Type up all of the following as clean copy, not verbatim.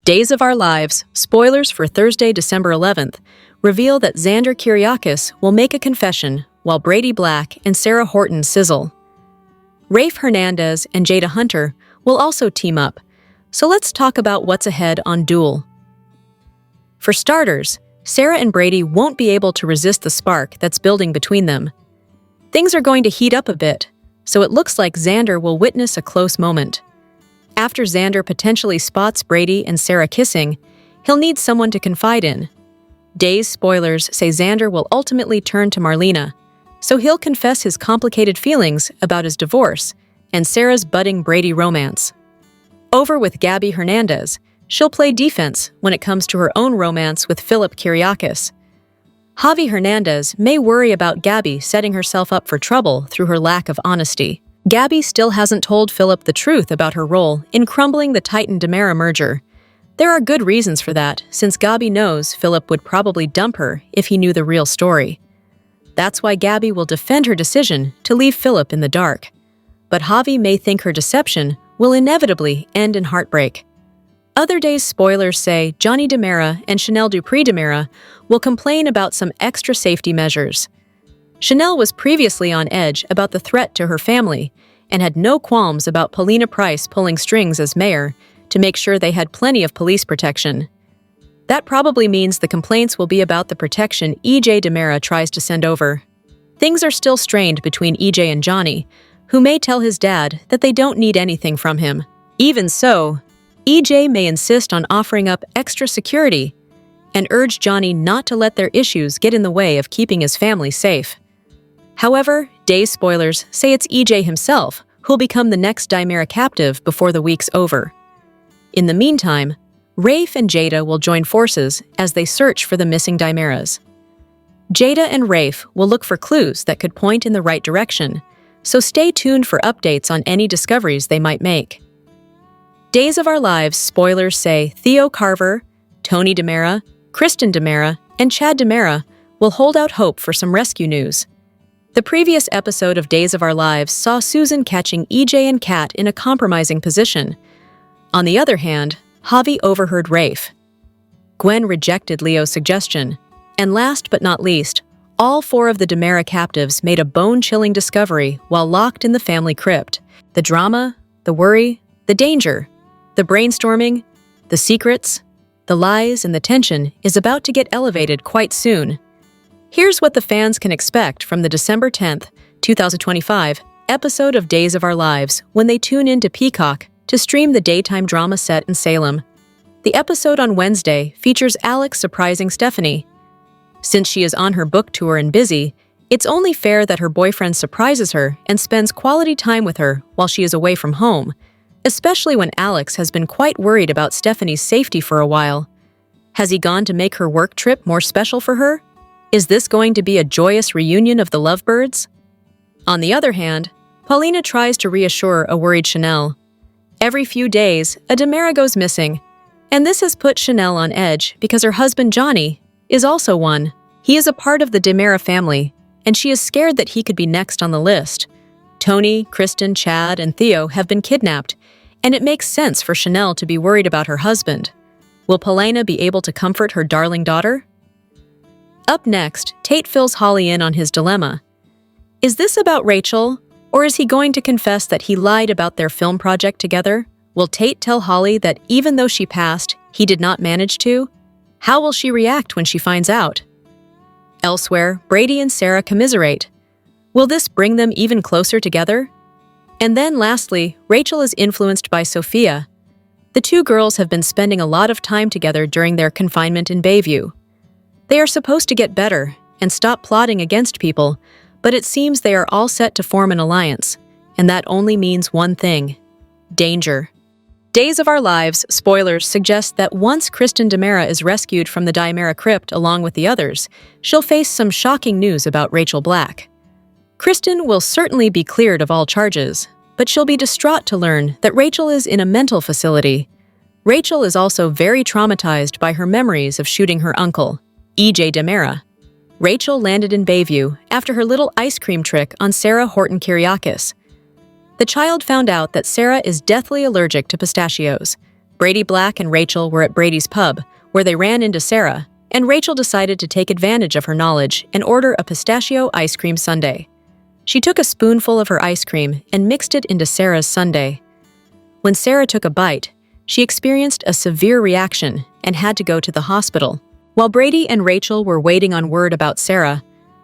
Days of Our Lives, spoilers for Thursday, December 11th, reveal that Xander Kyriakis will make a confession while Brady Black and Sarah Horton sizzle. Rafe Hernandez and Jada Hunter will also team up, so let's talk about what's ahead on Duel. For starters, Sarah and Brady won't be able to resist the spark that's building between them. Things are going to heat up a bit, so it looks like Xander will witness a close moment. After Xander potentially spots Brady and Sarah kissing, he'll need someone to confide in. Days spoilers say Xander will ultimately turn to Marlena, so he'll confess his complicated feelings about his divorce and Sarah's budding Brady romance. Over with Gabby Hernandez, she'll play defense when it comes to her own romance with Philip Kyriakis. Javi Hernandez may worry about Gabby setting herself up for trouble through her lack of honesty. Gabby still hasn't told Philip the truth about her role in crumbling the Titan-Demera merger. There are good reasons for that, since Gabby knows Philip would probably dump her if he knew the real story. That's why Gabby will defend her decision to leave Philip in the dark. But Javi may think her deception will inevitably end in heartbreak. Other days' spoilers say Johnny Demera and Chanel Dupree Demera will complain about some extra safety measures. Chanel was previously on edge about the threat to her family and had no qualms about Paulina Price pulling strings as mayor to make sure they had plenty of police protection. That probably means the complaints will be about the protection EJ Demera tries to send over. Things are still strained between EJ and Johnny, who may tell his dad that they don't need anything from him. Even so, EJ may insist on offering up extra security and urge Johnny not to let their issues get in the way of keeping his family safe. However, Days spoilers say it's EJ himself who'll become the next Dimera captive before the week's over. In the meantime, Rafe and Jada will join forces as they search for the missing Dimeras. Jada and Rafe will look for clues that could point in the right direction, so stay tuned for updates on any discoveries they might make. Days of Our Lives spoilers say Theo Carver, Tony Demera, Kristen Demera, and Chad Demera will hold out hope for some rescue news. The previous episode of Days of Our Lives saw Susan catching EJ and Kat in a compromising position. On the other hand, Javi overheard Rafe. Gwen rejected Leo's suggestion. And last but not least, all four of the Demera captives made a bone-chilling discovery while locked in the family crypt. The drama, the worry, the danger, the brainstorming, the secrets, the lies, and the tension is about to get elevated quite soon. Here's what the fans can expect from the December 10th, 2025 episode of Days of Our Lives when they tune in to Peacock to stream the daytime drama set in Salem. The episode on Wednesday features Alex surprising Stephanie. Since she is on her book tour and busy, it's only fair that her boyfriend surprises her and spends quality time with her while she is away from home, especially when Alex has been quite worried about Stephanie's safety for a while. Has he gone to make her work trip more special for her? Is this going to be a joyous reunion of the lovebirds? On the other hand, Paulina tries to reassure a worried Chanel. Every few days, a Demera goes missing, and this has put Chanel on edge because her husband Johnny is also one. He is a part of the Demera family, and she is scared that he could be next on the list. Tony, Kristen, Chad, and Theo have been kidnapped, and it makes sense for Chanel to be worried about her husband. Will Paulina be able to comfort her darling daughter? Up next, Tate fills Holly in on his dilemma. Is this about Rachel, or is he going to confess that he lied about their film project together? Will Tate tell Holly that even though she passed, he did not manage to? How will she react when she finds out? Elsewhere, Brady and Sarah commiserate. Will this bring them even closer together? And then lastly, Rachel is influenced by Sophia. The two girls have been spending a lot of time together during their confinement in Bayview. They are supposed to get better and stop plotting against people, but it seems they are all set to form an alliance, and that only means one thing: danger. Days of Our Lives spoilers suggest that once Kristen Demera is rescued from the Dimera crypt along with the others, she'll face some shocking news about Rachel Black. Kristen will certainly be cleared of all charges, but she'll be distraught to learn that Rachel is in a mental facility. Rachel is also very traumatized by her memories of shooting her uncle, EJ Demera. Rachel landed in Bayview after her little ice cream trick on Sarah Horton Kyriakis. The child found out that Sarah is deathly allergic to pistachios. Brady Black and Rachel were at Brady's pub, where they ran into Sarah, and Rachel decided to take advantage of her knowledge and order a pistachio ice cream sundae. She took a spoonful of her ice cream and mixed it into Sarah's sundae. When Sarah took a bite, she experienced a severe reaction and had to go to the hospital. While Brady and Rachel were waiting on word about Sarah,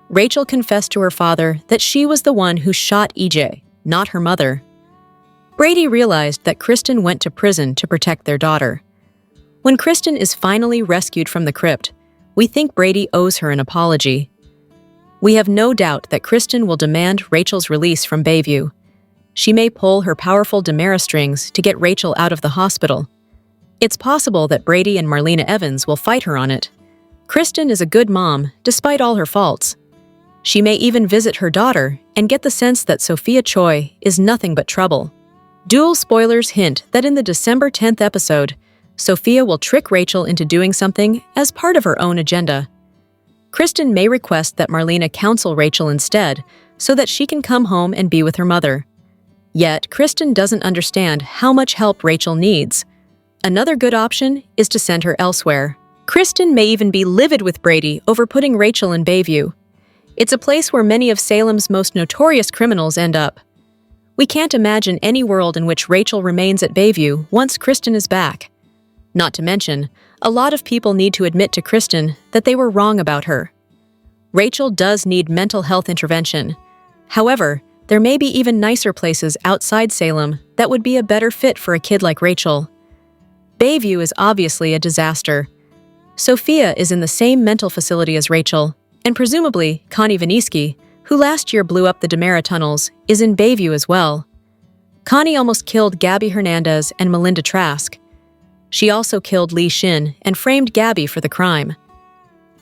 Rachel confessed to her father that she was the one who shot EJ, not her mother. Brady realized that Kristen went to prison to protect their daughter. When Kristen is finally rescued from the crypt, we think Brady owes her an apology. We have no doubt that Kristen will demand Rachel's release from Bayview. She may pull her powerful DiMera strings to get Rachel out of the hospital. It's possible that Brady and Marlena Evans will fight her on it. Kristen is a good mom, despite all her faults. She may even visit her daughter and get the sense that Sophia Choi is nothing but trouble. Dual spoilers hint that in the December 10th episode, Sophia will trick Rachel into doing something as part of her own agenda. Kristen may request that Marlena counsel Rachel instead so that she can come home and be with her mother. Yet, Kristen doesn't understand how much help Rachel needs. Another good option is to send her elsewhere. Kristen may even be livid with Brady over putting Rachel in Bayview. It's a place where many of Salem's most notorious criminals end up. We can't imagine any world in which Rachel remains at Bayview once Kristen is back. Not to mention, a lot of people need to admit to Kristen that they were wrong about her. Rachel does need mental health intervention. However, there may be even nicer places outside Salem that would be a better fit for a kid like Rachel. Bayview is obviously a disaster. Sophia is in the same mental facility as Rachel, and presumably Connie Vaniski, who last year blew up the DiMera tunnels, is in Bayview as well. Connie almost killed Gabby Hernandez and Melinda Trask. She also killed Lee Shin and framed Gabby for the crime.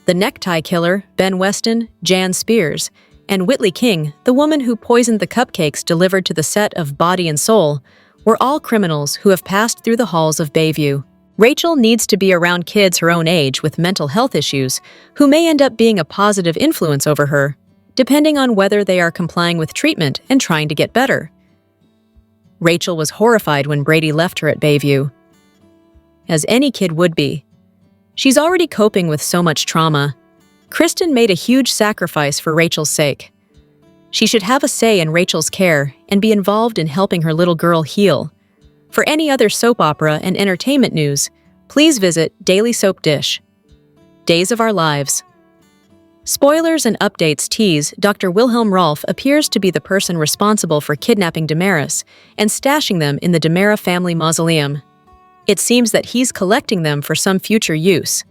The necktie killer, Ben Weston, Jan Spears, and Whitley King, the woman who poisoned the cupcakes delivered to the set of Body and Soul, were all criminals who have passed through the halls of Bayview. Rachel needs to be around kids her own age with mental health issues who may end up being a positive influence over her, depending on whether they are complying with treatment and trying to get better. Rachel was horrified when Brady left her at Bayview, as any kid would be. She's already coping with so much trauma. Kristen made a huge sacrifice for Rachel's sake. She should have a say in Rachel's care and be involved in helping her little girl heal. For any other soap opera and entertainment news, please visit Daily Soap Dish. Days of Our Lives. Spoilers and updates tease Dr. Wilhelm Rolfe appears to be the person responsible for kidnapping Damaris and stashing them in the DiMera family mausoleum. It seems that he's collecting them for some future use.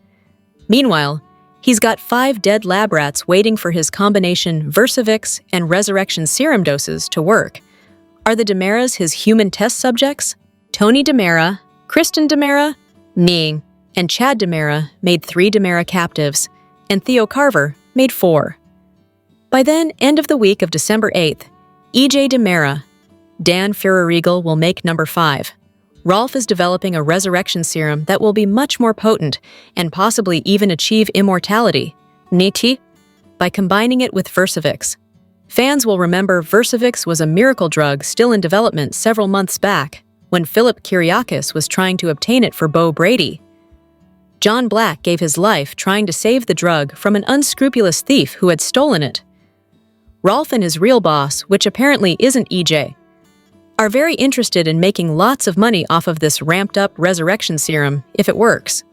Meanwhile, he's got 5 dead lab rats waiting for his combination Versavix and Resurrection serum doses to work. Are the DiMeras his human test subjects? Tony DiMera, Kristen DiMera, Ning, and Chad DiMera made 3 DiMera captives, and Theo Carver made 4. By then, end of the week of December 8th, EJ DiMera, Dan Ferrarigal will make number 5. Rolfe is developing a resurrection serum that will be much more potent and possibly even achieve immortality, Niti, by combining it with Versavix. Fans will remember Versavix was a miracle drug still in development several months back when Philip Kyriakis was trying to obtain it for Bo Brady. John Black gave his life trying to save the drug from an unscrupulous thief who had stolen it. Rolfe and his real boss, which apparently isn't EJ, are very interested in making lots of money off of this ramped-up resurrection serum if it works.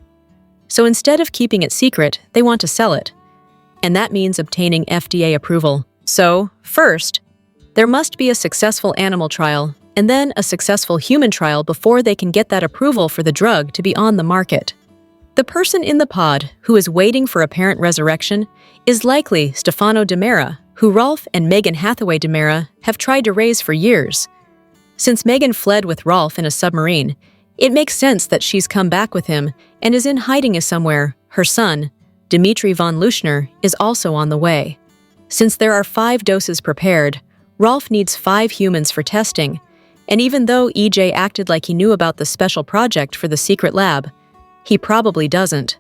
So instead of keeping it secret, they want to sell it. And that means obtaining FDA approval. So, first, there must be a successful animal trial and then a successful human trial before they can get that approval for the drug to be on the market. The person in the pod who is waiting for apparent resurrection is likely Stefano DiMera, who Rolfe and Megan Hathaway DiMera have tried to raise for years. Since Megan fled with Rolfe in a submarine, it makes sense that she's come back with him and is in hiding somewhere. Her son, Dmitry von Luschner, is also on the way. Since there are 5 doses prepared, Rolfe needs 5 humans for testing, and even though EJ acted like he knew about the special project for the secret lab, he probably doesn't.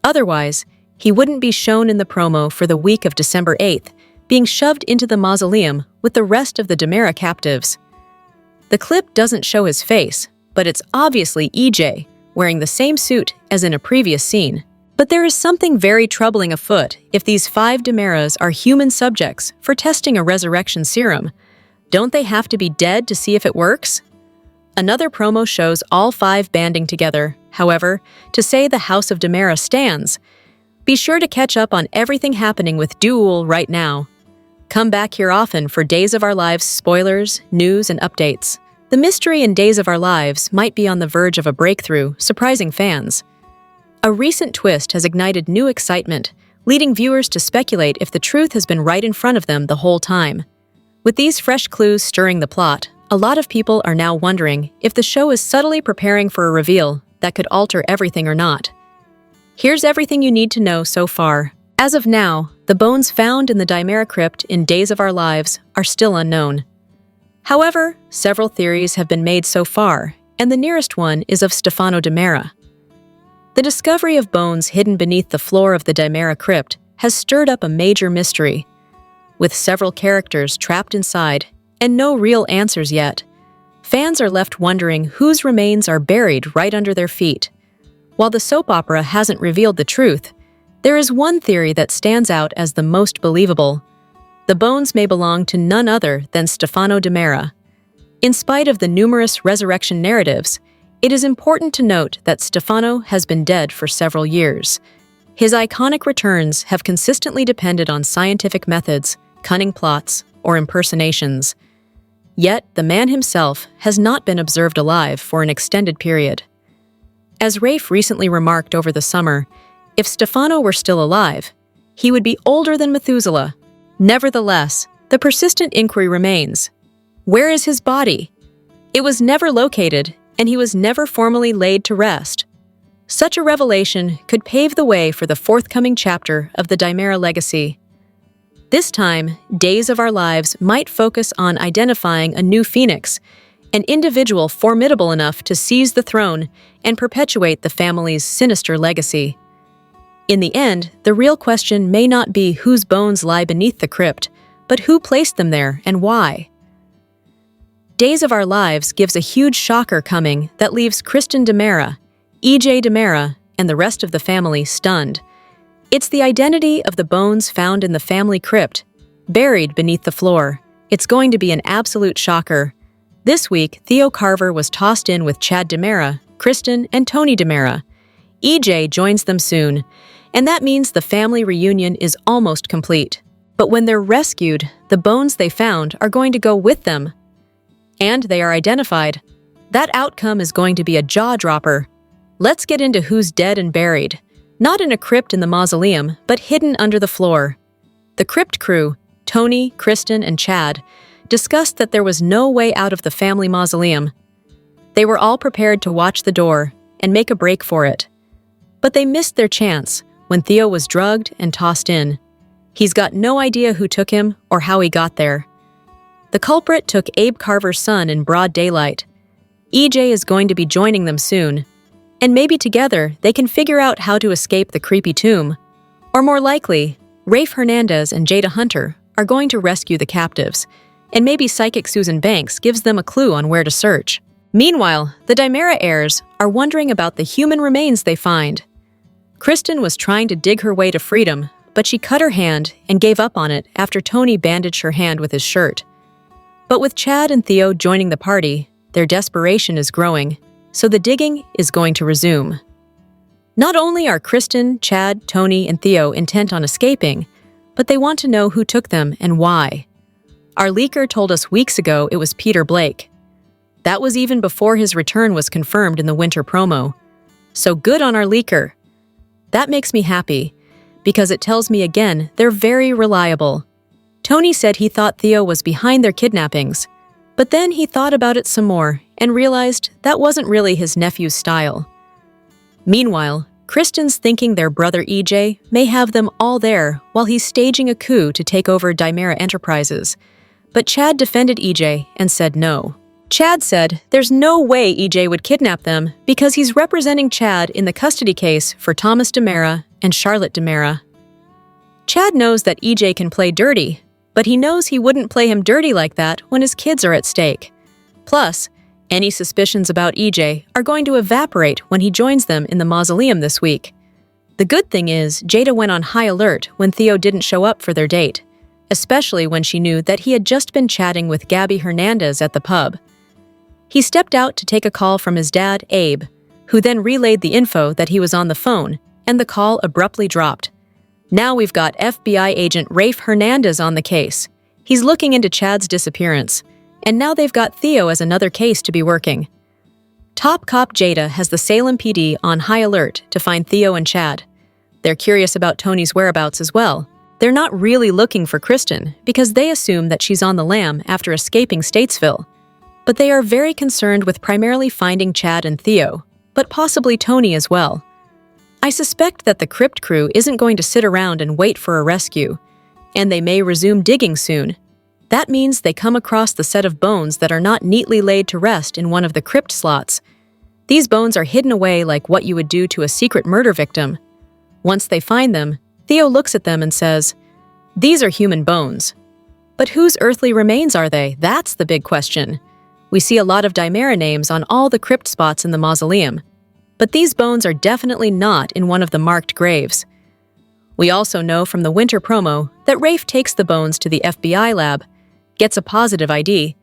Otherwise, he wouldn't be shown in the promo for the week of December 8th, being shoved into the mausoleum with the rest of the DiMera captives. The clip doesn't show his face, but it's obviously EJ, wearing the same suit as in a previous scene. But there is something very troubling afoot if these 5 DiMeras are human subjects for testing a resurrection serum. Don't they have to be dead to see if it works? Another promo shows all 5 banding together, however, to say the House of DiMera stands. Be sure to catch up on everything happening with Duel right now. Come back here often for Days of Our Lives spoilers, news, and updates. The mystery in Days of Our Lives might be on the verge of a breakthrough, surprising fans. A recent twist has ignited new excitement, leading viewers to speculate if the truth has been right in front of them the whole time. With these fresh clues stirring the plot, a lot of people are now wondering if the show is subtly preparing for a reveal that could alter everything or not. Here's everything you need to know so far. As of now, the bones found in the DiMera crypt in Days of Our Lives are still unknown. However, several theories have been made so far, and the nearest one is of Stefano DiMera. The discovery of bones hidden beneath the floor of the DiMera crypt has stirred up a major mystery. With several characters trapped inside and no real answers yet, fans are left wondering whose remains are buried right under their feet. While the soap opera hasn't revealed the truth, there is one theory that stands out as the most believable. The bones may belong to none other than Stefano DiMera. In spite of the numerous resurrection narratives, it is important to note that Stefano has been dead for several years. His iconic returns have consistently depended on scientific methods, cunning plots, or impersonations. Yet, the man himself has not been observed alive for an extended period. As Rafe recently remarked over the summer, if Stefano were still alive, he would be older than Methuselah. Nevertheless, the persistent inquiry remains. Where is his body? It was never located, and he was never formally laid to rest. Such a revelation could pave the way for the forthcoming chapter of the DiMera legacy. This time, Days of Our Lives might focus on identifying a new phoenix, an individual formidable enough to seize the throne and perpetuate the family's sinister legacy. In the end, the real question may not be whose bones lie beneath the crypt, but who placed them there and why. Days of Our Lives gives a huge shocker coming that leaves Kristen DiMera, EJ DiMera, and the rest of the family stunned. It's the identity of the bones found in the family crypt, buried beneath the floor. It's going to be an absolute shocker. This week, Theo Carver was tossed in with Chad DiMera, Kristen, and Tony DiMera. EJ joins them soon, and that means the family reunion is almost complete. But when they're rescued, the bones they found are going to go with them. And they are identified. That outcome is going to be a jaw-dropper. Let's get into who's dead and buried. Not in a crypt in the mausoleum, but hidden under the floor. The crypt crew, Tony, Kristen, and Chad, discussed that there was no way out of the family mausoleum. They were all prepared to watch the door and make a break for it. But they missed their chance when Theo was drugged and tossed in. He's got no idea who took him or how he got there. The culprit took Abe Carver's son in broad daylight. EJ is going to be joining them soon, and maybe together they can figure out how to escape the creepy tomb. Or more likely, Rafe Hernandez and Jada Hunter are going to rescue the captives, and maybe psychic Susan Banks gives them a clue on where to search. Meanwhile, the DiMera heirs are wondering about the human remains they find. Kristen was trying to dig her way to freedom, but she cut her hand and gave up on it after Tony bandaged her hand with his shirt. But with Chad and Theo joining the party, their desperation is growing, so the digging is going to resume. Not only are Kristen, Chad, Tony, and Theo intent on escaping, but they want to know who took them and why. Our leaker told us weeks ago it was Peter Blake. That was even before his return was confirmed in the winter promo. So good on our leaker. That makes me happy, because it tells me again they're very reliable. Tony said he thought Theo was behind their kidnappings, but then he thought about it some more and realized that wasn't really his nephew's style. Meanwhile, Kristen's thinking their brother EJ may have them all there while he's staging a coup to take over DiMera Enterprises, but Chad defended EJ and said no. Chad said there's no way EJ would kidnap them because he's representing Chad in the custody case for Thomas DiMera and Charlotte DiMera. Chad knows that EJ can play dirty, but he knows he wouldn't play him dirty like that when his kids are at stake. Plus, Any suspicions about EJ are going to evaporate when he joins them in the mausoleum this week. The good thing is, Jada went on high alert when Theo didn't show up for their date, especially when she knew that he had just been chatting with Gabby Hernandez at the pub. He stepped out to take a call from his dad, Abe, who then relayed the info that he was on the phone, and the call abruptly dropped. Now we've got FBI agent Rafe Hernandez on the case. He's looking into Chad's disappearance, and now they've got Theo as another case to be working. Top cop Jada has the Salem PD on high alert to find Theo and Chad. They're curious about Tony's whereabouts as well. They're not really looking for Kristen because they assume that she's on the lam after escaping Statesville. But they are very concerned with primarily finding Chad and Theo, but possibly Tony as well. I suspect that the crypt crew isn't going to sit around and wait for a rescue, and they may resume digging soon. That means they come across the set of bones that are not neatly laid to rest in one of the crypt slots. These bones are hidden away like what you would do to a secret murder victim. Once they find them, Theo looks at them and says, "These are human bones." But whose earthly remains are they? That's the big question. We see a lot of Dimera names on all the crypt spots in the mausoleum, but these bones are definitely not in one of the marked graves. We also know from the winter promo that Rafe takes the bones to the FBI lab, gets a positive ID,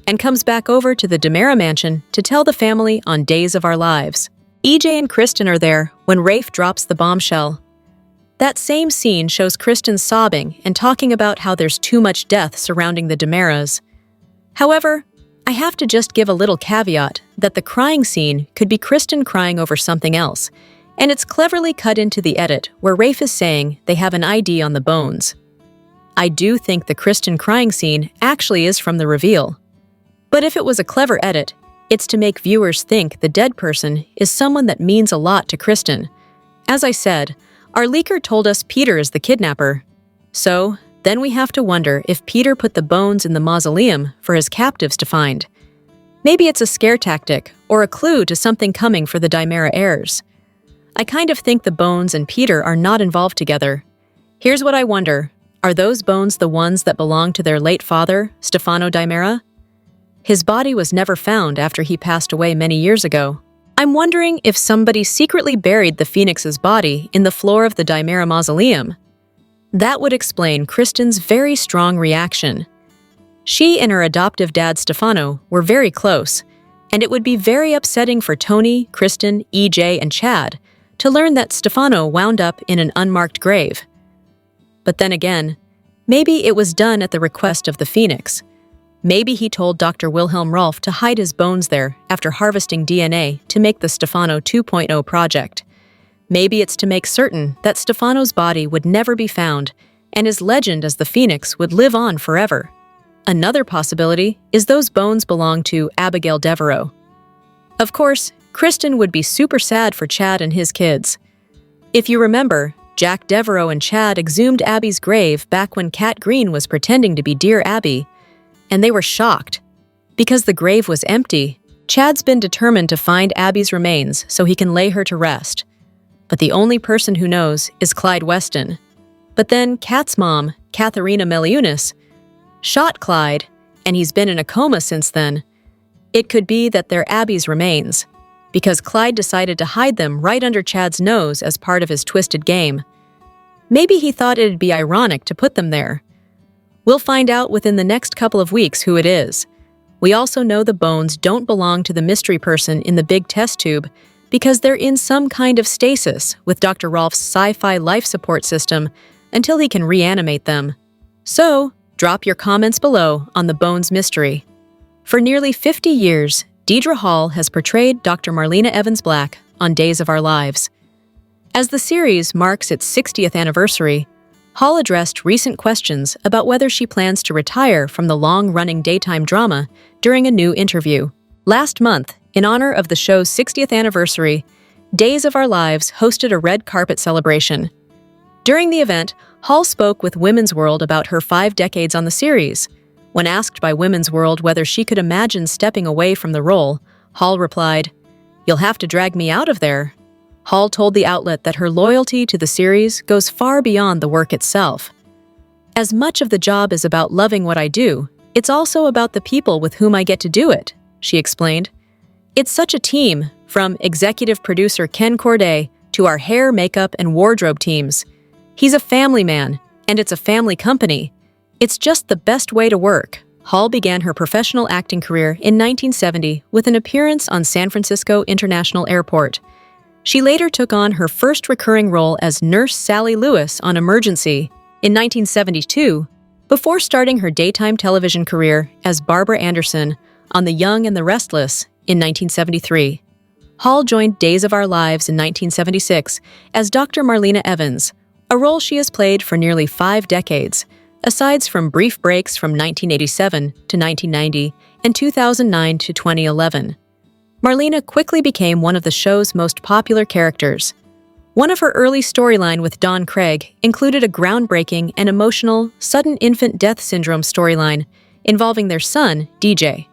and comes back over to the Dimera mansion to tell the family on Days of Our Lives. EJ and Kristen are there when Rafe drops the bombshell. That same scene shows Kristen sobbing and talking about how there's too much death surrounding the Dimeras. However, I have to just give a little caveat that the crying scene could be Kristen crying over something else, and it's cleverly cut into the edit where Rafe is saying they have an ID on the bones. I do think the Kristen crying scene actually is from the reveal. But if it was a clever edit, it's to make viewers think the dead person is someone that means a lot to Kristen. As I said, our leaker told us Peter is the kidnapper. So, then we have to wonder if Peter put the bones in the mausoleum for his captives to find. Maybe it's a scare tactic or a clue to something coming for the Dimera heirs. I kind of think the bones and Peter are not involved together. Here's what I wonder. Are those bones the ones that belonged to their late father, Stefano Dimera? His body was never found after he passed away many years ago. I'm wondering if somebody secretly buried the Phoenix's body in the floor of the Dimera mausoleum. That would explain Kristen's very strong reaction. She and her adoptive dad Stefano were very close, and it would be very upsetting for Tony, Kristen, EJ, and Chad to learn that Stefano wound up in an unmarked grave. But then again, maybe it was done at the request of the Phoenix. Maybe he told Dr. Wilhelm Rolf to hide his bones there after harvesting DNA to make the Stefano 2.0 project. Maybe it's to make certain that Stefano's body would never be found and his legend as the Phoenix would live on forever. Another possibility is those bones belong to Abigail Devereaux. Of course, Kristen would be super sad for Chad and his kids. If you remember, Jack Devereaux and Chad exhumed Abby's grave back when Kat Green was pretending to be Dear Abby, and they were shocked. Because the grave was empty, Chad's been determined to find Abby's remains so he can lay her to rest. But the only person who knows is Clyde Weston. But then Kat's mom, Katharina Meliunas, shot Clyde, and he's been in a coma since then. It could be that they're Abby's remains, because Clyde decided to hide them right under Chad's nose as part of his twisted game. Maybe he thought it'd be ironic to put them there. We'll find out within the next couple of weeks who it is. We also know the bones don't belong to the mystery person in the big test tube because they're in some kind of stasis with Dr. Rolf's sci-fi life support system until he can reanimate them. So, drop your comments below on the bones mystery. For nearly 50 years, Deidre Hall has portrayed Dr. Marlena Evans Black on Days of Our Lives. As the series marks its 60th anniversary, Hall addressed recent questions about whether she plans to retire from the long-running daytime drama during a new interview. Last month, in honor of the show's 60th anniversary, Days of Our Lives hosted a red carpet celebration. During the event, Hall spoke with Women's World about her 5 decades on the series. When asked by Women's World whether she could imagine stepping away from the role, Hall replied, "You'll have to drag me out of there." Hall told the outlet that her loyalty to the series goes far beyond the work itself. "As much of the job is about loving what I do, it's also about the people with whom I get to do it," she explained. "It's such a team, from executive producer Ken Corday to our hair, makeup, and wardrobe teams. He's a family man, and it's a family company. It's just the best way to work." Hall began her professional acting career in 1970 with an appearance on San Francisco International Airport. She later took on her first recurring role as Nurse Sally Lewis on Emergency in 1972, before starting her daytime television career as Barbara Anderson on The Young and the Restless in 1973. Hall joined Days of Our Lives in 1976 as Dr. Marlena Evans, a role she has played for nearly 5 decades, aside from brief breaks from 1987 to 1990 and 2009 to 2011. Marlena quickly became one of the show's most popular characters. One of her early storyline with Don Craig included a groundbreaking and emotional sudden infant death syndrome storyline involving their son, DJ.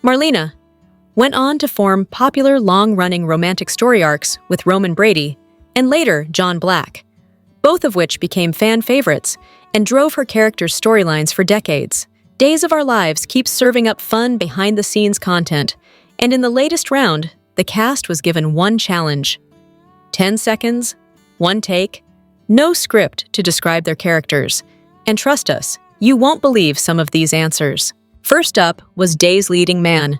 Marlena went on to form popular long-running romantic story arcs with Roman Brady and later John Black, both of which became fan favorites and drove her character's storylines for decades. Days of Our Lives keeps serving up fun behind-the-scenes content, and in the latest round, the cast was given one challenge: 10 seconds, one take, no script to describe their characters. And trust us, you won't believe some of these answers. First up was Day's leading man,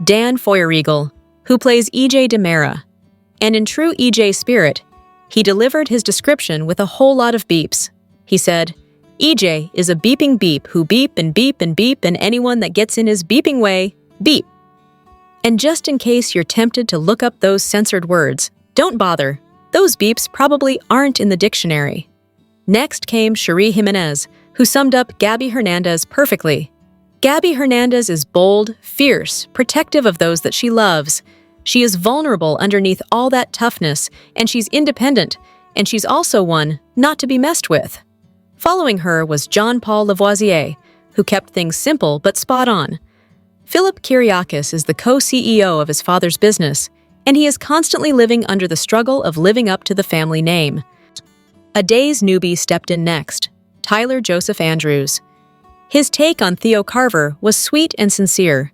Dan Feuerriegel, who plays E.J. DiMera. And in true E.J. spirit, he delivered his description with a whole lot of beeps. He said, "EJ is a beeping beep who beep and beep and beep, and anyone that gets in his beeping way, beep." And just in case you're tempted to look up those censored words, don't bother. Those beeps probably aren't in the dictionary. Next came Cherie Jimenez, who summed up Gabby Hernandez perfectly. Gabby Hernandez is bold, fierce, protective of those that she loves. She is vulnerable underneath all that toughness, and she's independent, and she's also one not to be messed with. Following her was John Paul Lavoisier, who kept things simple but spot on. Philip Kyriakis is the co-CEO of his father's business, and he is constantly living under the struggle of living up to the family name. A day's newbie stepped in next, Tyler Joseph Andrews. His take on Theo Carver was sweet and sincere.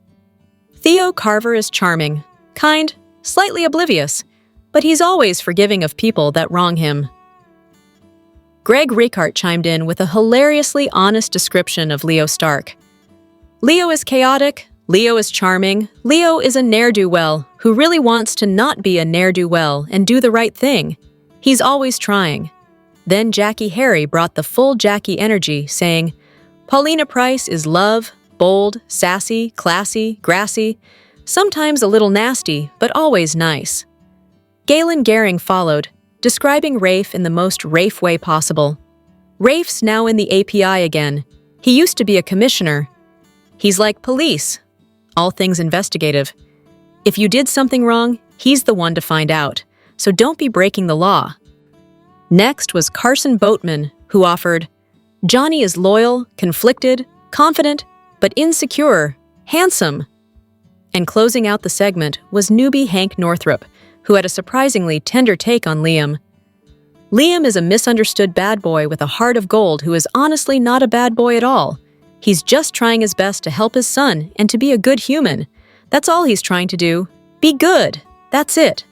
Theo Carver is charming, kind, slightly oblivious, but he's always forgiving of people that wrong him. Greg Ricart chimed in with a hilariously honest description of Leo Stark. "Leo is chaotic, Leo is charming, Leo is a ne'er-do-well who really wants to not be a ne'er-do-well and do the right thing. He's always trying." Then Jackie Harry brought the full Jackie energy, saying, "Paulina Price is love, bold, sassy, classy, grassy, sometimes a little nasty, but always nice." Galen Gehring followed, describing Rafe in the most Rafe way possible. "Rafe's now in the API again. He used to be a commissioner. He's like police, all things investigative. If you did something wrong, he's the one to find out, so don't be breaking the law." Next was Carson Boatman, who offered, "Johnny is loyal, conflicted, confident, but insecure, handsome." And closing out the segment was newbie Hank Northrup, who had a surprisingly tender take on Liam. "Liam is a misunderstood bad boy with a heart of gold who is honestly not a bad boy at all. He's just trying his best to help his son and to be a good human. That's all he's trying to do. Be good. That's it."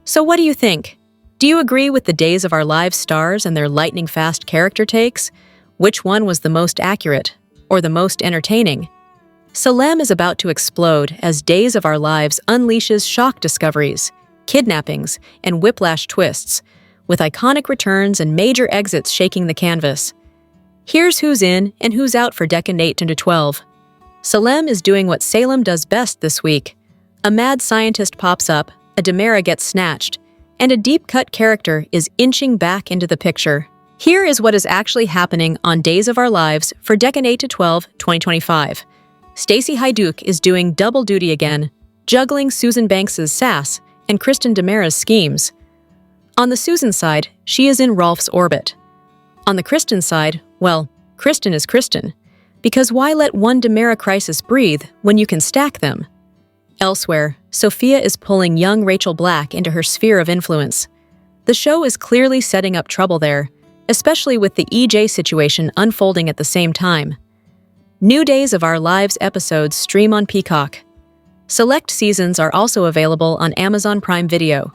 So what do you think? Do you agree with the Days of Our Lives stars and their lightning-fast character takes? Which one was the most accurate or the most entertaining? Salem is about to explode as Days of Our Lives unleashes shock discoveries, kidnappings, and whiplash twists, with iconic returns and major exits shaking the canvas. Here's who's in and who's out for Decade 8 to 12. Salem is doing what Salem does best this week. A mad scientist pops up, a DiMera gets snatched, and a deep-cut character is inching back into the picture. Here is what is actually happening on Days of Our Lives for Decade 8 to 12, 2025. Stacey Haiduk is doing double duty again, juggling Susan Banks's sass and Kristen DiMera's schemes. On the Susan side, she is in Rolf's orbit. On the Kristen side, well, Kristen is Kristen, because why let one DiMera crisis breathe when you can stack them? Elsewhere, Sophia is pulling young Rachel Black into her sphere of influence. The show is clearly setting up trouble there, especially with the EJ situation unfolding at the same time. New Days of Our Lives episodes stream on Peacock. Select seasons are also available on Amazon Prime Video.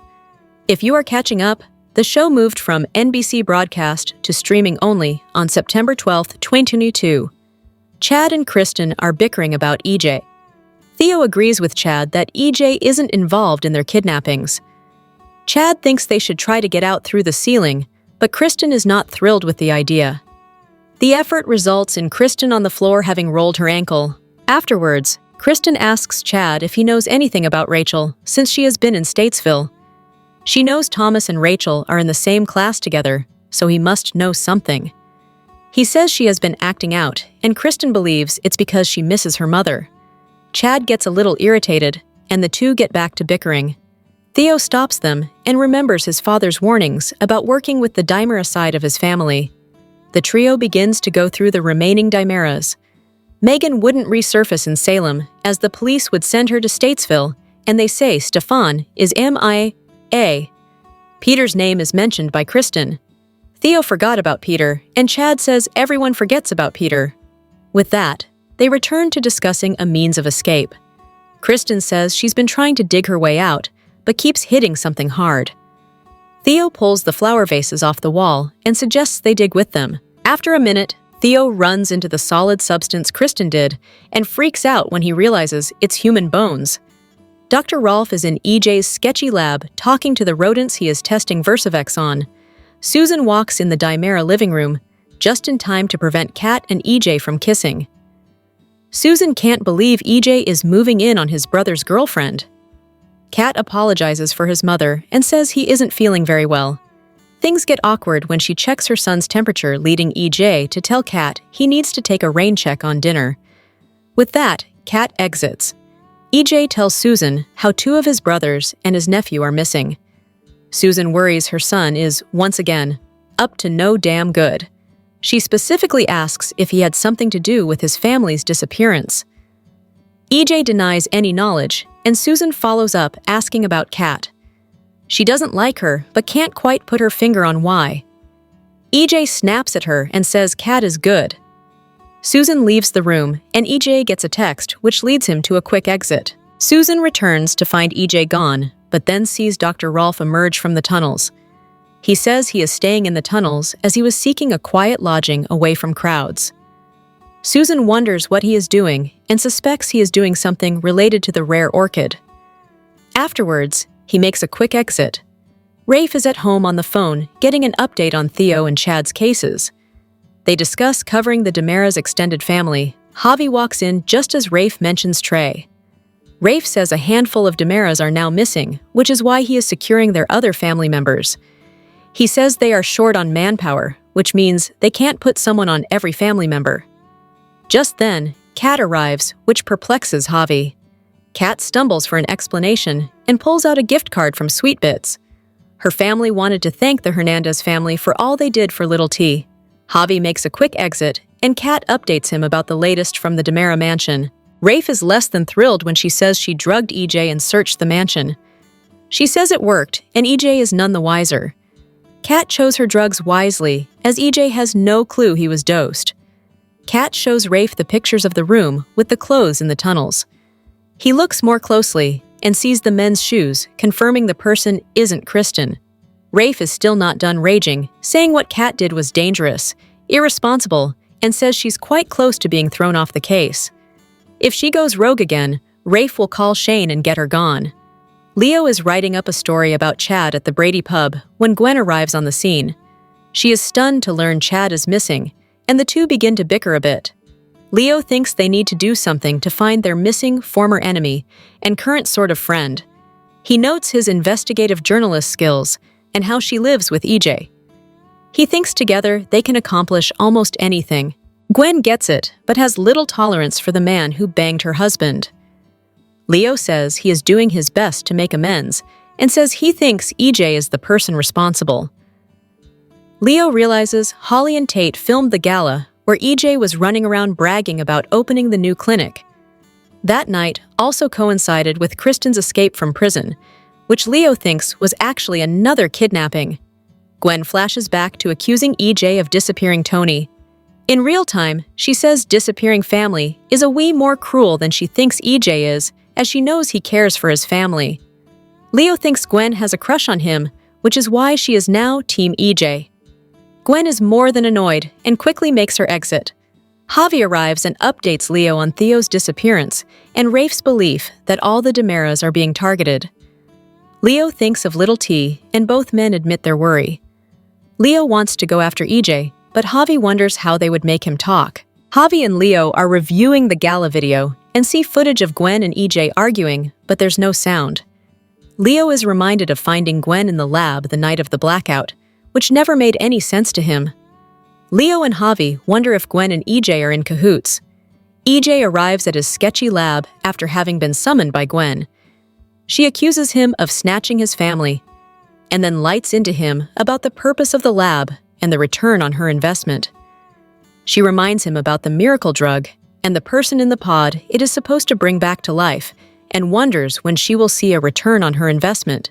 If you are catching up, the show moved from NBC broadcast to streaming only on September 12, 2022. Chad and Kristen are bickering about EJ. Theo agrees with Chad that EJ isn't involved in their kidnappings. Chad thinks they should try to get out through the ceiling, but Kristen is not thrilled with the idea. The effort results in Kristen on the floor having rolled her ankle. Afterwards, Kristen asks Chad if he knows anything about Rachel since she has been in Statesville. She knows Thomas and Rachel are in the same class together, so he must know something. He says she has been acting out, and Kristen believes it's because she misses her mother. Chad gets a little irritated, and the two get back to bickering. Theo stops them and remembers his father's warnings about working with the Dimera side of his family. The trio begins to go through the remaining Dimeras. Megan wouldn't resurface in Salem, as the police would send her to Statesville, and they say Stefan is MIA. Peter's name is mentioned by Kristen. Theo forgot about Peter, and Chad says everyone forgets about Peter. With that, they return to discussing a means of escape. Kristen says she's been trying to dig her way out, but keeps hitting something hard. Theo pulls the flower vases off the wall and suggests they dig with them. After a minute, Theo runs into the solid substance Kristen did and freaks out when he realizes it's human bones. Dr. Rolfe is in EJ's sketchy lab talking to the rodents he is testing Versavex on. Susan walks in the Dimera living room, just in time to prevent Kat and EJ from kissing. Susan can't believe EJ is moving in on his brother's girlfriend. Kat apologizes for his mother and says he isn't feeling very well. Things get awkward when she checks her son's temperature, leading EJ to tell Kat he needs to take a rain check on dinner. With that, Kat exits. EJ tells Susan how two of his brothers and his nephew are missing. Susan worries her son is, once again, up to no damn good. She specifically asks if he had something to do with his family's disappearance. EJ denies any knowledge, and Susan follows up asking about Kat. She doesn't like her, but can't quite put her finger on why. EJ snaps at her and says Kat is good. Susan leaves the room, and EJ gets a text, which leads him to a quick exit. Susan returns to find EJ gone, but then sees Dr. Rolfe emerge from the tunnels. He says he is staying in the tunnels as he was seeking a quiet lodging away from crowds. Susan wonders what he is doing and suspects he is doing something related to the rare orchid. Afterwards, he makes a quick exit. Rafe is at home on the phone, getting an update on Theo and Chad's cases. They discuss covering the Dimera's extended family. Javi walks in just as Rafe mentions Trey. Rafe says a handful of Dimeras are now missing, which is why he is securing their other family members. He says they are short on manpower, which means they can't put someone on every family member. Just then, Kat arrives, which perplexes Javi. Kat stumbles for an explanation and pulls out a gift card from Sweet Bits. Her family wanted to thank the Hernandez family for all they did for Little T. Javi makes a quick exit, and Kat updates him about the latest from the Dimera mansion. Rafe is less than thrilled when she says she drugged EJ and searched the mansion. She says it worked, and EJ is none the wiser. Kat chose her drugs wisely, as EJ has no clue he was dosed. Kat shows Rafe the pictures of the room with the clothes in the tunnels. He looks more closely and sees the men's shoes, confirming the person isn't Kristen. Rafe is still not done raging, saying what Kat did was dangerous, irresponsible, and says she's quite close to being thrown off the case. If she goes rogue again, Rafe will call Shane and get her gone. Leo is writing up a story about Chad at the Brady pub when Gwen arrives on the scene. She is stunned to learn Chad is missing, and the two begin to bicker a bit. Leo thinks they need to do something to find their missing former enemy and current sort of friend. He notes his investigative journalist skills and how she lives with EJ. He thinks together they can accomplish almost anything. Gwen gets it, but has little tolerance for the man who banged her husband. Leo says he is doing his best to make amends and says he thinks EJ is the person responsible. Leo realizes Holly and Tate filmed the gala where EJ was running around bragging about opening the new clinic. That night also coincided with Kristen's escape from prison, which Leo thinks was actually another kidnapping. Gwen flashes back to accusing EJ of disappearing Tony. In real time, she says disappearing family is a wee more cruel than she thinks EJ is, as she knows he cares for his family. Leo thinks Gwen has a crush on him, which is why she is now Team EJ. Gwen is more than annoyed and quickly makes her exit. Javi arrives and updates Leo on Theo's disappearance and Rafe's belief that all the DiMeras are being targeted. Leo thinks of little T, and both men admit their worry. Leo wants to go after EJ, but Javi wonders how they would make him talk. Javi and Leo are reviewing the gala video and see footage of Gwen and EJ arguing, but there's no sound. Leo is reminded of finding Gwen in the lab the night of the blackout, which never made any sense to him. Leo and Javi wonder if Gwen and EJ are in cahoots. EJ arrives at his sketchy lab after having been summoned by Gwen. She accuses him of snatching his family, and then lights into him about the purpose of the lab and the return on her investment. She reminds him about the miracle drug and the person in the pod it is supposed to bring back to life, and wonders when she will see a return on her investment.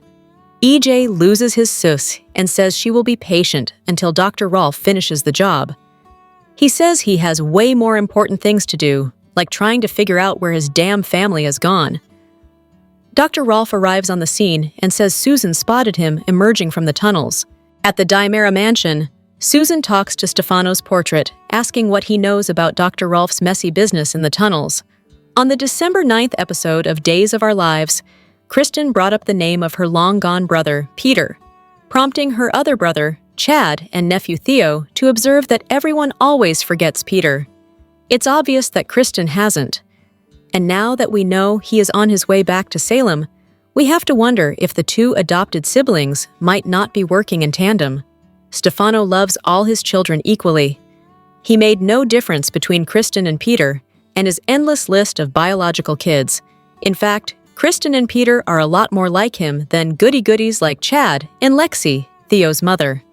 EJ loses his sus and says she will be patient until Dr. Rolfe finishes the job. He says he has way more important things to do, like trying to figure out where his damn family has gone. Dr. Rolfe arrives on the scene and says Susan spotted him emerging from the tunnels. At the DiMera mansion, Susan talks to Stefano's portrait, asking what he knows about Dr. Rolfe's messy business in the tunnels. On the December 9th episode of Days of Our Lives, Kristen brought up the name of her long-gone brother, Peter, prompting her other brother, Chad, and nephew Theo to observe that everyone always forgets Peter. It's obvious that Kristen hasn't. And now that we know he is on his way back to Salem, we have to wonder if the two adopted siblings might not be working in tandem. Stefano loves all his children equally. He made no difference between Kristen and Peter and his endless list of biological kids. In fact, Kristen and Peter are a lot more like him than goody-goodies like Chad and Lexi, Theo's mother.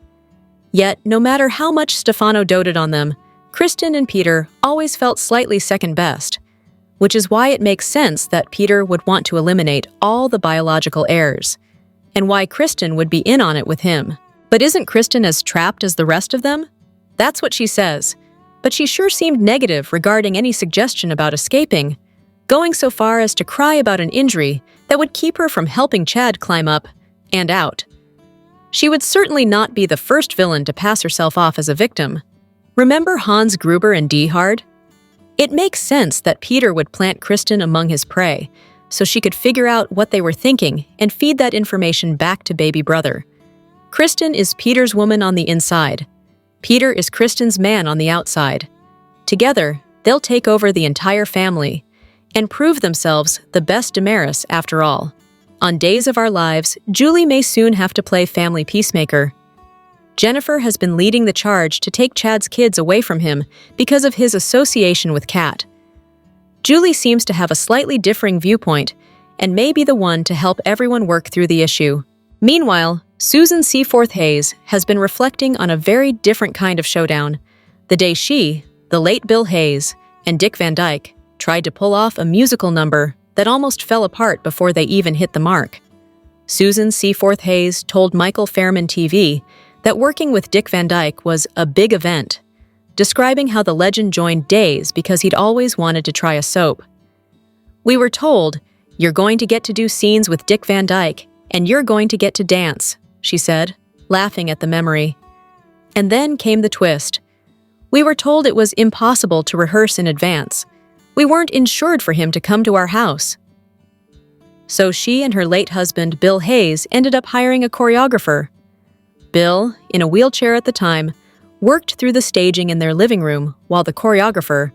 Yet, no matter how much Stefano doted on them, Kristen and Peter always felt slightly second best, which is why it makes sense that Peter would want to eliminate all the biological heirs, and why Kristen would be in on it with him. But isn't Kristen as trapped as the rest of them? That's what she says, but she sure seemed negative regarding any suggestion about escaping, going so far as to cry about an injury that would keep her from helping Chad climb up and out. She would certainly not be the first villain to pass herself off as a victim. Remember Hans Gruber and Die Hard? It makes sense that Peter would plant Kristen among his prey, so she could figure out what they were thinking and feed that information back to baby brother. Kristen is Peter's woman on the inside. Peter is Kristen's man on the outside. Together, they'll take over the entire family and prove themselves the best DiMeras after all. On Days of Our Lives, Julie may soon have to play family peacemaker. Jennifer has been leading the charge to take Chad's kids away from him because of his association with Kat. Julie seems to have a slightly differing viewpoint and may be the one to help everyone work through the issue. Meanwhile, Susan Seaforth Hayes has been reflecting on a very different kind of showdown, the day she, the late Bill Hayes, and Dick Van Dyke tried to pull off a musical number that almost fell apart before they even hit the mark. Susan Seaforth Hayes told Michael Fairman TV that working with Dick Van Dyke was a big event, describing how the legend joined Days because he'd always wanted to try a soap. "We were told, you're going to get to do scenes with Dick Van Dyke, and you're going to get to dance," she said, laughing at the memory. And then came the twist. "We were told it was impossible to rehearse in advance. We weren't insured for him to come to our house." So she and her late husband, Bill Hayes, ended up hiring a choreographer. Bill, in a wheelchair at the time, worked through the staging in their living room while the choreographer,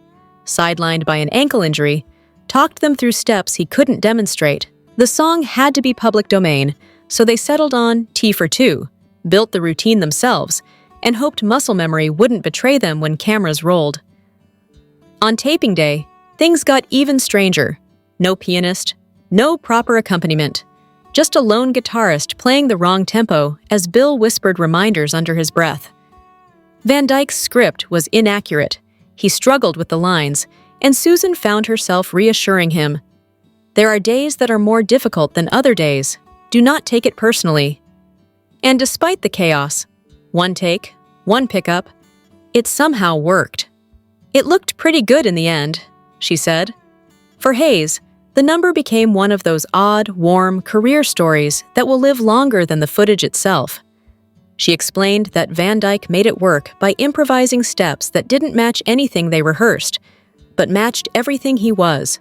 sidelined by an ankle injury, talked them through steps he couldn't demonstrate. The song had to be public domain, so they settled on T for Two, built the routine themselves, and hoped muscle memory wouldn't betray them when cameras rolled. On taping day, things got even stranger. No pianist, no proper accompaniment, just a lone guitarist playing the wrong tempo as Bill whispered reminders under his breath. Van Dyke's script was inaccurate. He struggled with the lines, and Susan found herself reassuring him. "There are days that are more difficult than other days. Do not take it personally." And despite the chaos, one take, one pickup, it somehow worked. "It looked pretty good in the end," she said. For Hayes, The number became one of those odd, warm career stories that will live longer than the footage itself. She explained that Van Dyke made it work by improvising steps that didn't match anything they rehearsed, but matched everything he was: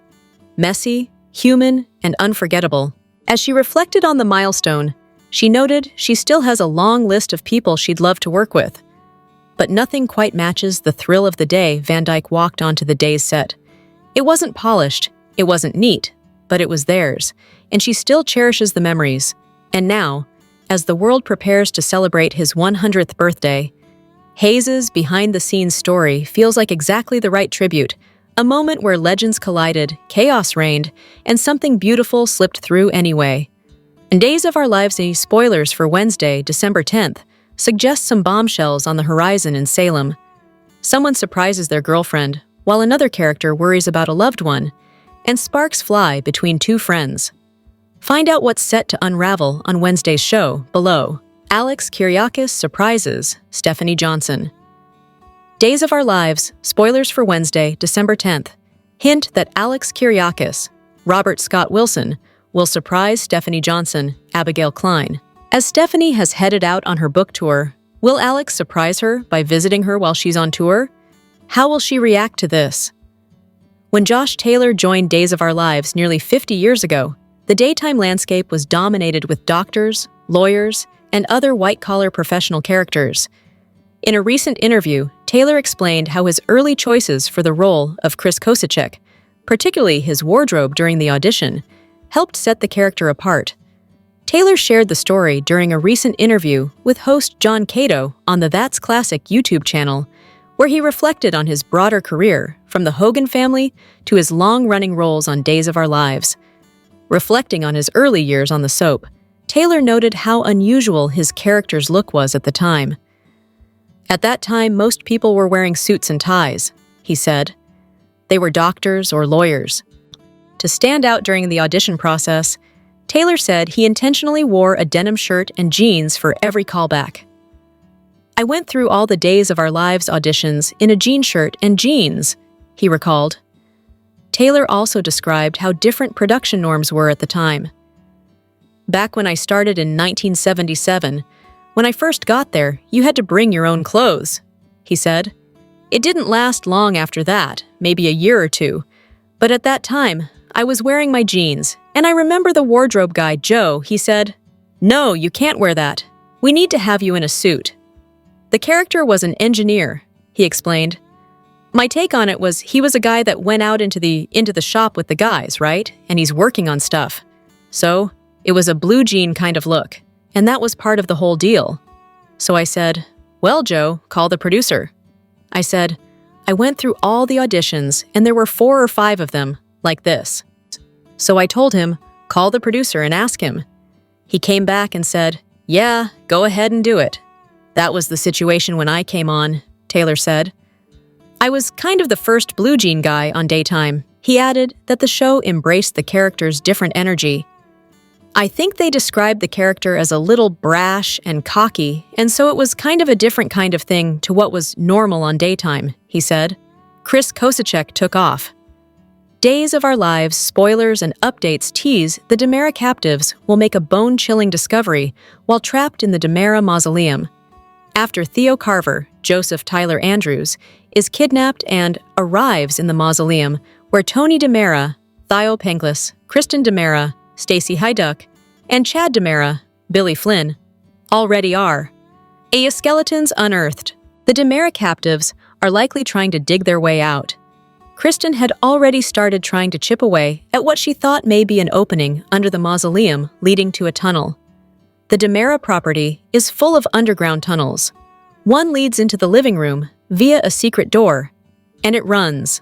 messy, human, and unforgettable. As she reflected on the milestone, she noted she still has a long list of people she'd love to work with. But nothing quite matches the thrill of the day Van Dyke walked onto the day's set. It wasn't polished, it wasn't neat, but it was theirs, and she still cherishes the memories. And now, as the world prepares to celebrate his 100th birthday, Hayes' behind-the-scenes story feels like exactly the right tribute, a moment where legends collided, chaos reigned, and something beautiful slipped through anyway. And Days of Our Lives' spoilers for Wednesday, December 10th, suggest some bombshells on the horizon in Salem. Someone surprises their girlfriend, while another character worries about a loved one, and sparks fly between two friends. Find out what's set to unravel on Wednesday's show below. Alex Kyriakis surprises Stephanie Johnson. Days of Our Lives, spoilers for Wednesday, December 10th, hint that Alex Kyriakis, Robert Scott Wilson, will surprise Stephanie Johnson, Abigail Klein. As Stephanie has headed out on her book tour, will Alex surprise her by visiting her while she's on tour? How will she react to this? When Josh Taylor joined Days of Our Lives nearly 50 years ago, the daytime landscape was dominated with doctors, lawyers, and other white-collar professional characters. In a recent interview, Taylor explained how his early choices for the role of Chris Kosacek, particularly his wardrobe during the audition, helped set the character apart. Taylor shared the story during a recent interview with host John Cato on the That's Classic YouTube channel, where he reflected on his broader career, from the Hogan family to his long-running roles on Days of Our Lives. Reflecting on his early years on the soap, Taylor noted how unusual his character's look was at the time. At that time, most people were wearing suits and ties, he said. They were doctors or lawyers. To stand out during the audition process, Taylor said he intentionally wore a denim shirt and jeans for every callback. "I went through all the Days of Our Lives auditions in a jean shirt and jeans," he recalled. Taylor also described how different production norms were at the time. "Back when I started in 1977, when I first got there, you had to bring your own clothes," he said. "It didn't last long after that, maybe a year or two, but at that time, I was wearing my jeans, and I remember the wardrobe guy, Joe, he said, 'No, you can't wear that. We need to have you in a suit.' The character was an engineer," he explained. "My take on it was he was a guy that went out into the shop with the guys, right? And he's working on stuff. So, it was a blue jean kind of look, and that was part of the whole deal. So I said, 'Well, Joe, call the producer.' I said, 'I went through all the auditions, and there were 4 or 5 of them, like this.' So I told him, 'Call the producer and ask him.' He came back and said, 'Yeah, go ahead and do it.' That was the situation when I came on," Taylor said. "I was kind of the first blue jean guy on daytime." He added that the show embraced the character's different energy. "I think they described the character as a little brash and cocky, and so it was kind of a different kind of thing to what was normal on daytime," he said. Chris Kosacek took off. Days of Our Lives spoilers and updates tease the DiMera captives will make a bone-chilling discovery while trapped in the DiMera mausoleum. After Theo Carver, Joseph Tyler Andrews, is kidnapped and arrives in the mausoleum where Tony DiMera, Theo Penglis, Kristen DiMera, Stacey Hyduck, and Chad DiMera, Billy Flynn, already are. A skeleton's unearthed. The DiMera captives are likely trying to dig their way out. Kristen had already started trying to chip away at what she thought may be an opening under the mausoleum leading to a tunnel. The DiMera property is full of underground tunnels. One leads into the living room via a secret door, and it runs.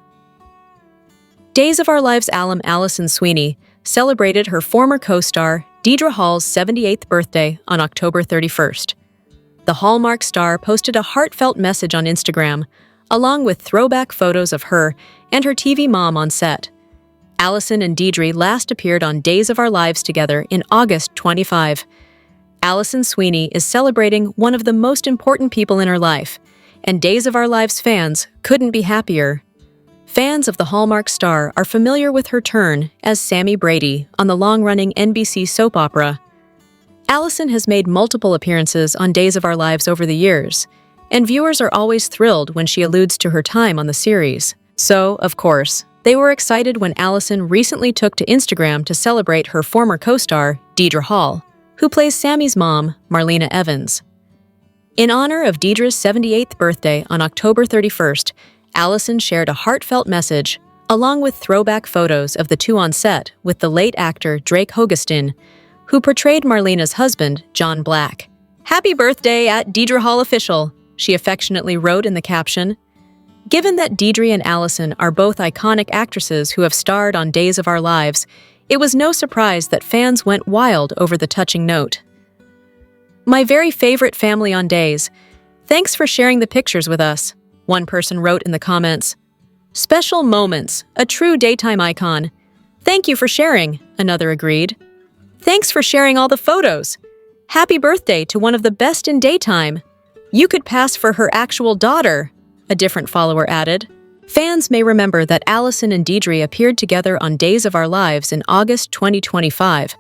Days of Our Lives alum Allison Sweeney celebrated her former co-star Deidre Hall's 78th birthday on October 31st. The Hallmark star posted a heartfelt message on Instagram, along with throwback photos of her and her TV mom on set. Allison and Deidre last appeared on Days of Our Lives together in August 25. Allison Sweeney is celebrating one of the most important people in her life, and Days of Our Lives fans couldn't be happier. Fans of the Hallmark star are familiar with her turn as Sammy Brady on the long-running NBC soap opera. Allison has made multiple appearances on Days of Our Lives over the years, and viewers are always thrilled when she alludes to her time on the series. So, of course, they were excited when Allison recently took to Instagram to celebrate her former co-star, Deidre Hall, who plays Sammy's mom, Marlena Evans. In honor of Deidre's 78th birthday on October 31st, Allison shared a heartfelt message, along with throwback photos of the two on set with the late actor Drake Hogestyn, who portrayed Marlena's husband, John Black. "Happy birthday at Deidre Hall Official," she affectionately wrote in the caption. Given that Deidre and Allison are both iconic actresses who have starred on Days of Our Lives, it was no surprise that fans went wild over the touching note. "My very favorite family on Days. Thanks for sharing the pictures with us," one person wrote in the comments. "Special moments, a true daytime icon. Thank you for sharing," another agreed. "Thanks for sharing all the photos. Happy birthday to one of the best in daytime. You could pass for her actual daughter," a different follower added. Fans may remember that Allison and Deidre appeared together on Days of Our Lives in August 2025,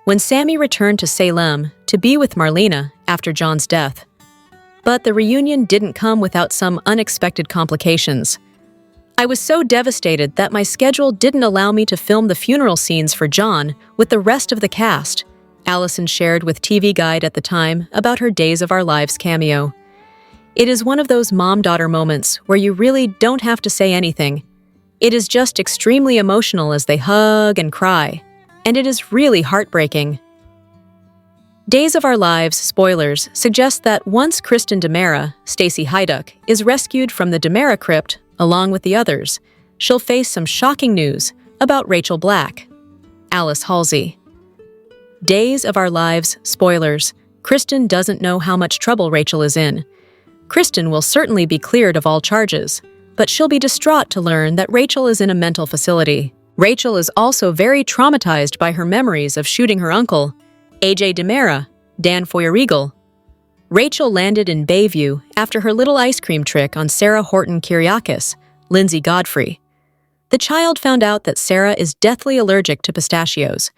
when Sammy returned to Salem to be with Marlena after John's death. But the reunion didn't come without some unexpected complications. "I was so devastated that my schedule didn't allow me to film the funeral scenes for John with the rest of the cast," Allison shared with TV Guide at the time about her Days of Our Lives cameo. "It is one of those mom-daughter moments where you really don't have to say anything. It is just extremely emotional as they hug and cry, and it is really heartbreaking." Days of Our Lives spoilers suggest that once Kristen DiMera, Stacey Hyduck, is rescued from the DiMera crypt along with the others, she'll face some shocking news about Rachel Black. Alice Halsey. Days of Our Lives spoilers. Kristen doesn't know how much trouble Rachel is in. Kristen will certainly be cleared of all charges, but she'll be distraught to learn that Rachel is in a mental facility. Rachel is also very traumatized by her memories of shooting her uncle, AJ DiMera, Dan Foyer-Eagle. Rachel landed in Bayview after her little ice cream trick on Sarah Horton Kyriakis, Lindsay Godfrey. The child found out that Sarah is deathly allergic to pistachios,